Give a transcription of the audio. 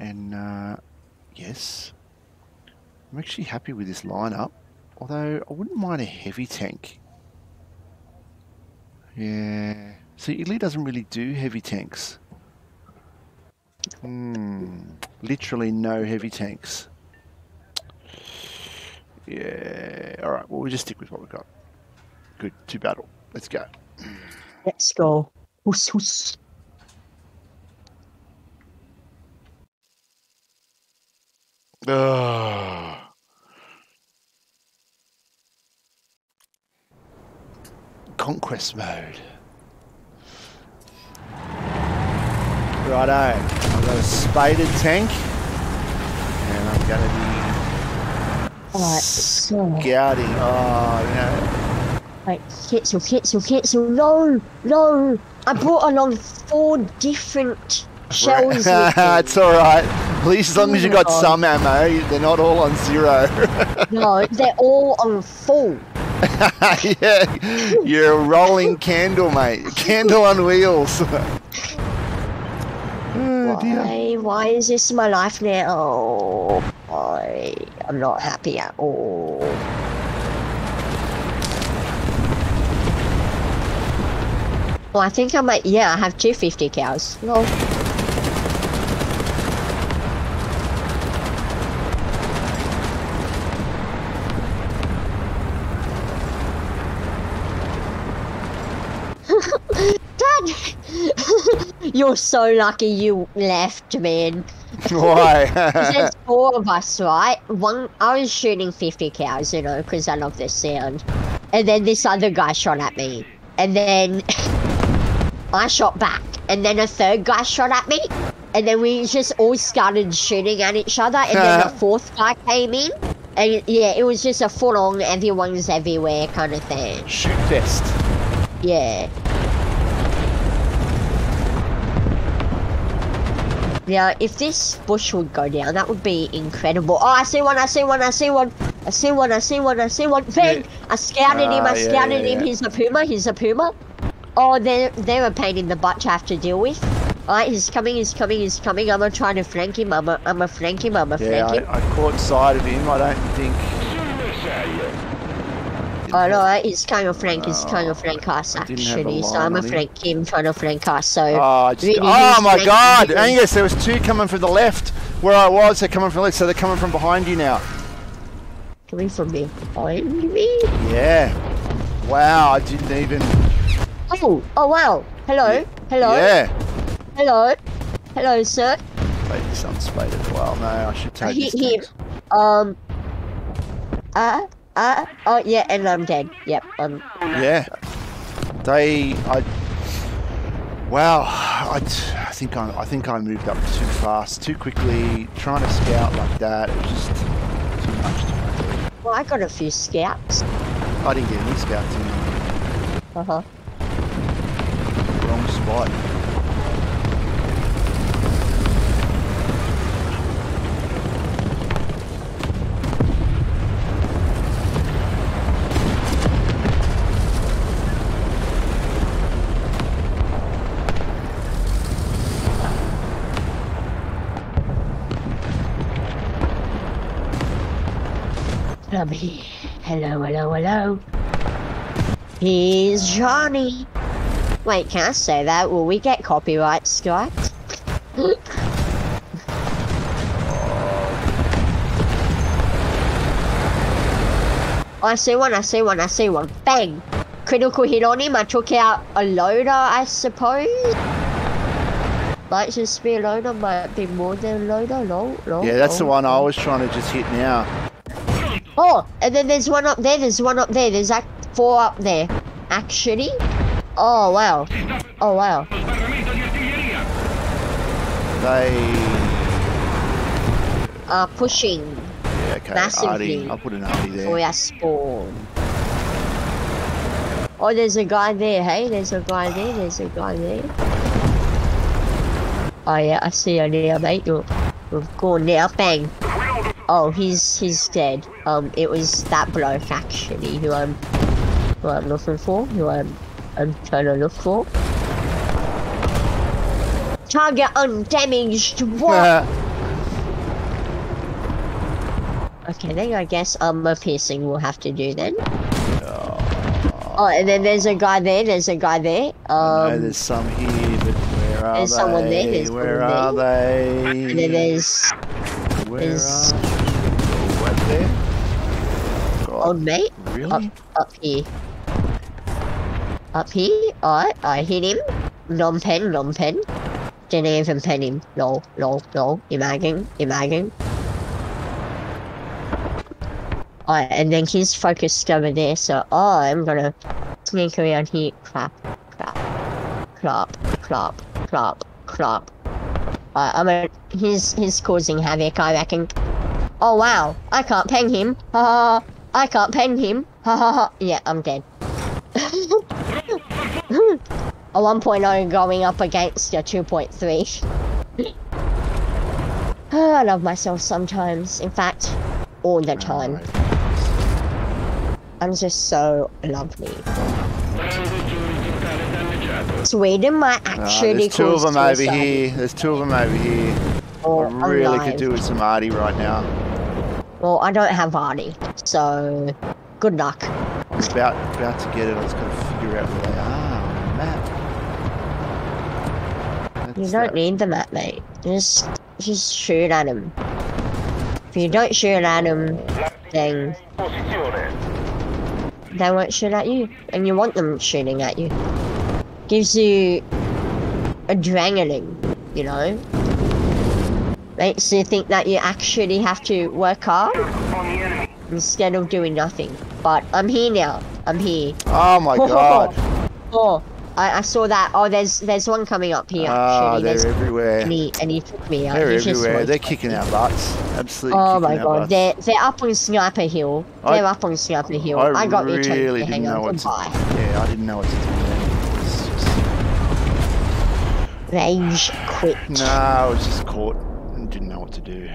And yes, I'm actually happy with this lineup. Although I wouldn't mind a heavy tank. Yeah. See, Italy doesn't really do heavy tanks. Literally no heavy tanks. Yeah. All right. Well, we'll just stick with what we've got. Good. 2 battle. Let's go. Let's go. Huss, huss. Conquest mode. Righto. I've got a spaded tank. And I'm going to be scouting. Oh, you know. Wait, Kitzel. No. I brought along 4 different shells. It's alright. At least as long as you got some ammo, they're not all on 0. No, they're all on full. Yeah, you're a rolling candle, mate. Candle on wheels. Why is this my life now? I'm not happy at all. Well, I think I might, yeah, I have 250 cows. No. Dad! You're so lucky you left, man. Why? There's 4 of us, right? I was shooting 50 cows, you know, because I love this sound. And then this other guy shot at me. And then I shot back. And then a 3rd guy shot at me. And then we just all started shooting at each other. And then a 4th guy came in. And yeah, it was just a full-on everyone's everywhere kind of thing. Shoot fest. Yeah. Now, if this bush would go down, that would be incredible. Oh, I see one. Bang! Yeah. I scouted him. Yeah. He's a puma. Oh, they're a pain in the butt to have to deal with. Alright, he's coming. I'm gonna try to flank him. I'm gonna flank him. I caught sight of him. I don't think... Oh no, he's kind of flank us actually, so I'm gonna flank him, trying to flank us, so... Oh my god! Angus, there was 2 coming from the left where I was, they're coming from the left, so they're coming from behind you now. Coming from behind me? Yeah. Wow, I didn't even... Oh wow. Hello. Yeah. Hello, sir. Wait, this unspaded as well. No, I should take this him. Oh yeah, and I'm dead. Yep. Yeah. Wow. I think I moved up too fast, too quickly. Trying to scout like that, it was just too much to do. Well, I got a few scouts. I didn't get any scouts in. Wrong spot. Hello. Here's Johnny. Wait, can I say that? Will we get copyright strikes? I see one. Bang! Critical hit on him. I took out a loader, I suppose. Might just be a loader, might be more than a loader. No. Yeah, that's the one I was trying to just hit now. Oh, and then there's one up there. There's like 4 up there, actually. Oh wow. They are pushing. Yeah, okay. Massively. I'll put an arty there. For our spawn. Oh, there's a guy there. Hey, there's a guy there. Oh yeah, I see you now, mate. We've gone now. Bang. Oh, he's dead. It was that bloke actually who I'm looking for. Who I'm trying to look for. Target undamaged. What? Okay, then I guess armor piercing will have to do then. Oh, Oh, and then there's a guy there. There's a guy there. I know there's some here, but where are There's they? someone there, there's Where someone are they? and then there's Where there's- are you? Right there? God, old mate really? up here. Up here. Alright, I hit him. Non-pen. Didn't even pen him. Lol. Imagine. Alright, and then he's focused over there, so I'm gonna sneak around here. Clap. He's causing havoc, I reckon. Oh wow, I can't pen him. Ha ha ha. I can't pen him. Ha ha ha. Yeah, I'm dead. A 1.0 going up against a 2.3. I love myself sometimes. In fact, all the time. I'm just so lovely. Sweden might actually there's two of them over suicide. here. There's two of them over here. Oh, I really alive. could do with some arty right now. Well, I don't have Artie, so good luck. I was about to get it. I was going to figure out where they are on the map. You That's don't that. need the map, mate. Just shoot at him. If you don't shoot at him, then they won't shoot at you, and you want them shooting at you. Gives you adrenaline, you know? Makes you think that you actually have to work hard instead of doing nothing. But I'm here now. I'm here. Oh my god. Oh, I saw that. Oh, there's one coming up here. Ah, Actually, they're there's everywhere. and he took me out. They're He just everywhere. was- They're kicking our butts. Absolutely Oh kicking my our god, butts. they're up on Sniper Hill. They're up on Sniper Hill. I got me really to didn't hang know on. what to Goodbye. Yeah, I didn't know what to do then. It's just, Rage quit. no, I was just caught and didn't know what to do.